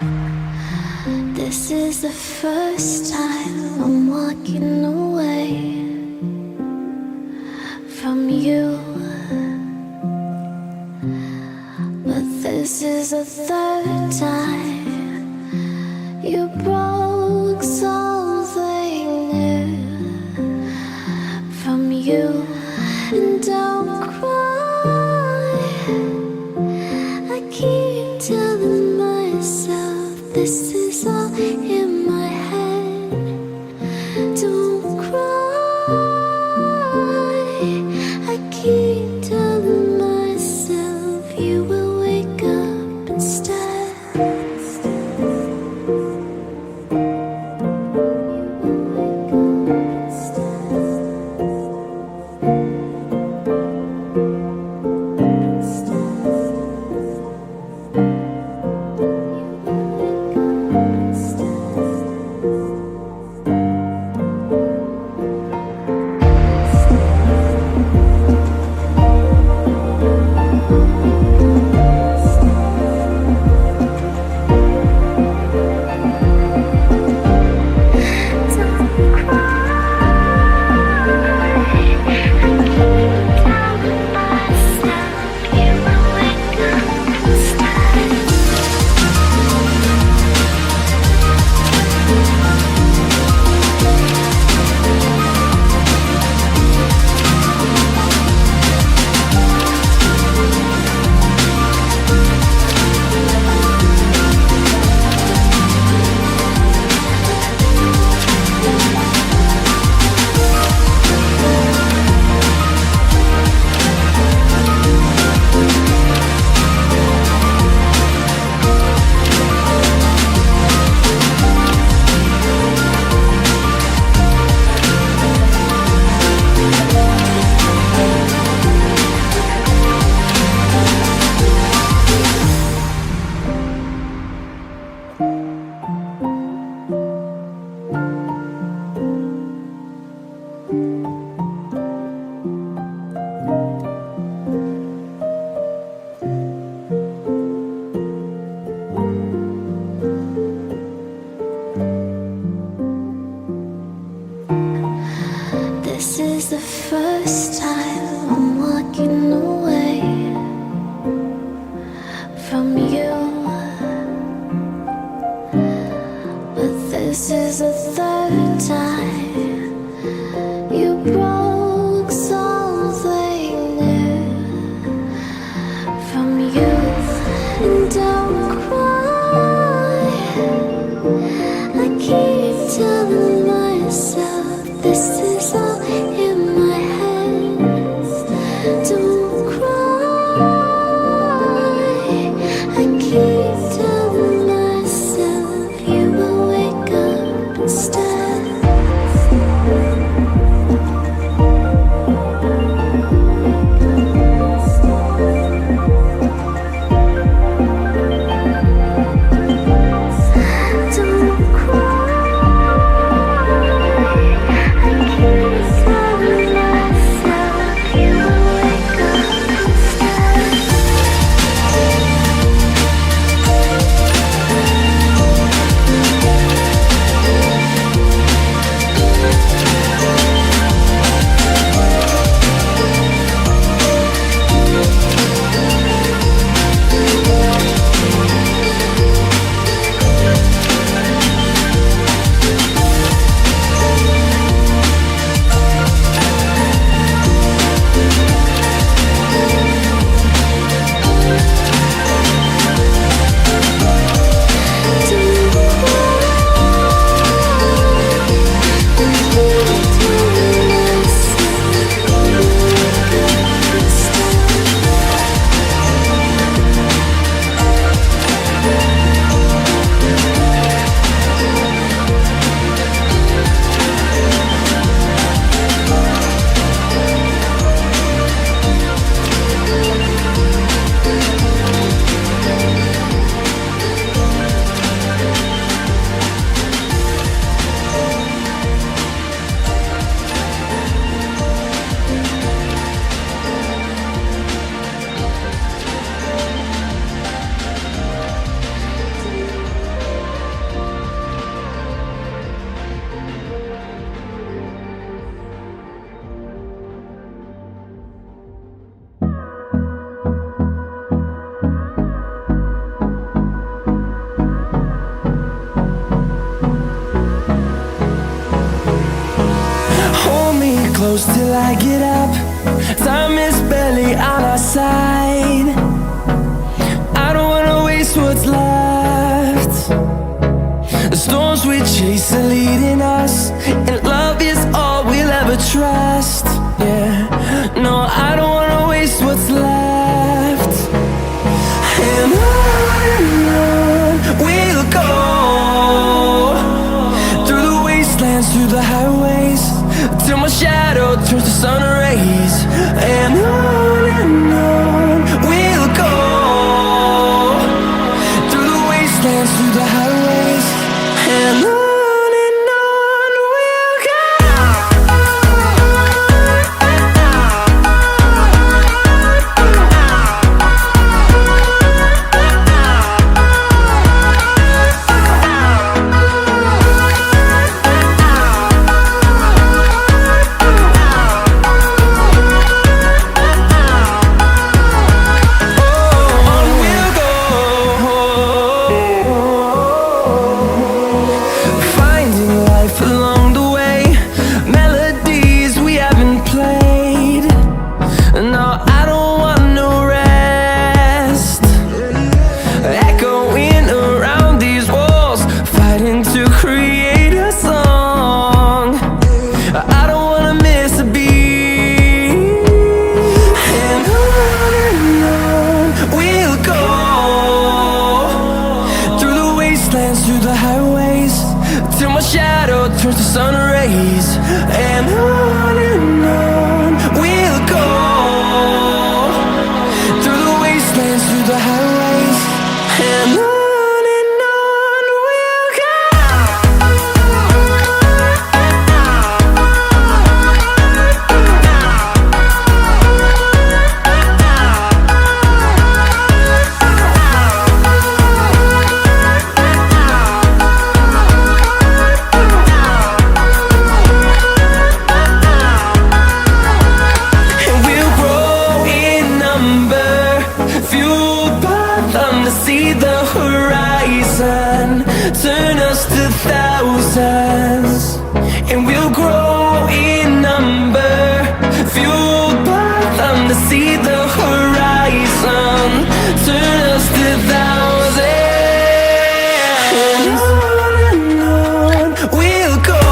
This is the first time I'm walking away from you, but this is the third time you broke something new from you. And don't cry, I keep telling myself this is all in my head. Don't cry, I keep telling myself you will wake up instead. This is the first time I'm walking away from you, but this is the third time you broke something new from you. And don't cry, I keep telling myself this is all in my head. Don't cry, I keep telling myself you will wake up instead. close till I get up. Time is barely on our side. I don't wanna waste what's left. The storms we chase are leading us, and love is all we'll ever trust. Yeah, no, I don't wanna waste what's left. And on we'll go, through the wastelands, through the highways, till my shadow turns to sun rays. And on we'll go, through the wastelands, through the highways, and on we'll go. Through the highways, till my shadow turns to sun rays. And on we'll go, through the wastelands, through the highways, and on we'll go. See the horizon turn us to thousands, and we'll grow in number, fueled by them to see the horizon turn us to thousands. And on we'll go,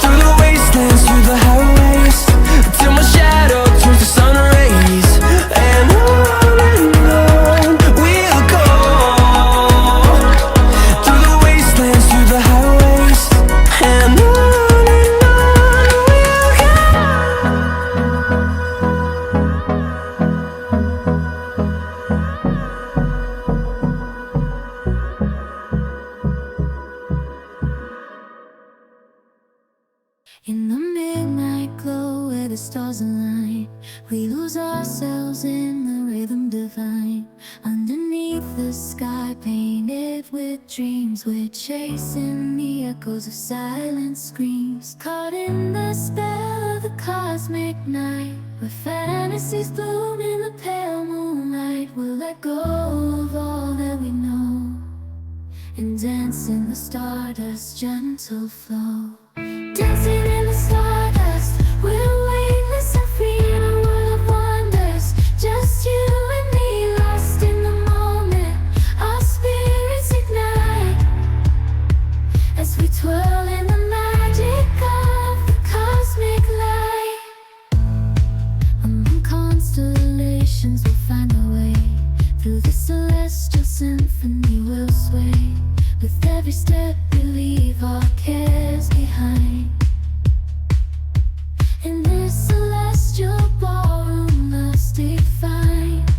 through the wastelands, through the highways, till my shadow turns to sun rays. And in the midnight glow where the stars align, we lose ourselves in the rhythm divine. Underneath the sky painted with dreams, we're chasing the echoes of silent screams. Caught in the spell of the cosmic night, where fantasies bloom in the pale moonlight. We'll let go of all that we know and dance in the stardust's gentle flow. Dancing in the stardust, we're weightless and free in a world of wonders. Just you and me, lost in the moment. Our spirits ignite as we twirl in the magic of the cosmic light. Among constellations, we'll find our way. Through the celestial symphony, we'll sway. With every step, we leave our cares behind. In this celestial ballroom, love's defined.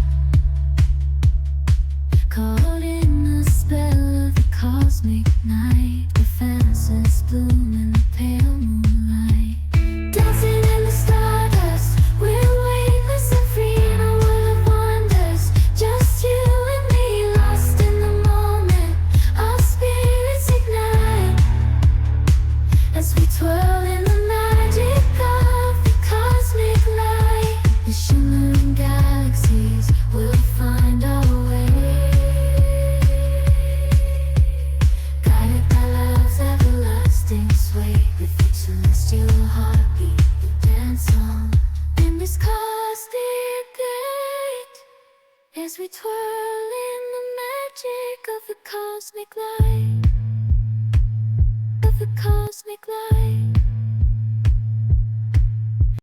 Caught in the spell of the cosmic night, where fantasies bloom in the pale moonlight. Dancing in the stardust, we're weightless and free in a world of wonders. Just you and me, lost in the moment. Our spirits ignite as we twirl in the magic of the cosmic light. The shimmering galaxies will find our way, guided by love's everlasting sway. twirl in the magic of the cosmic light, of the cosmic light.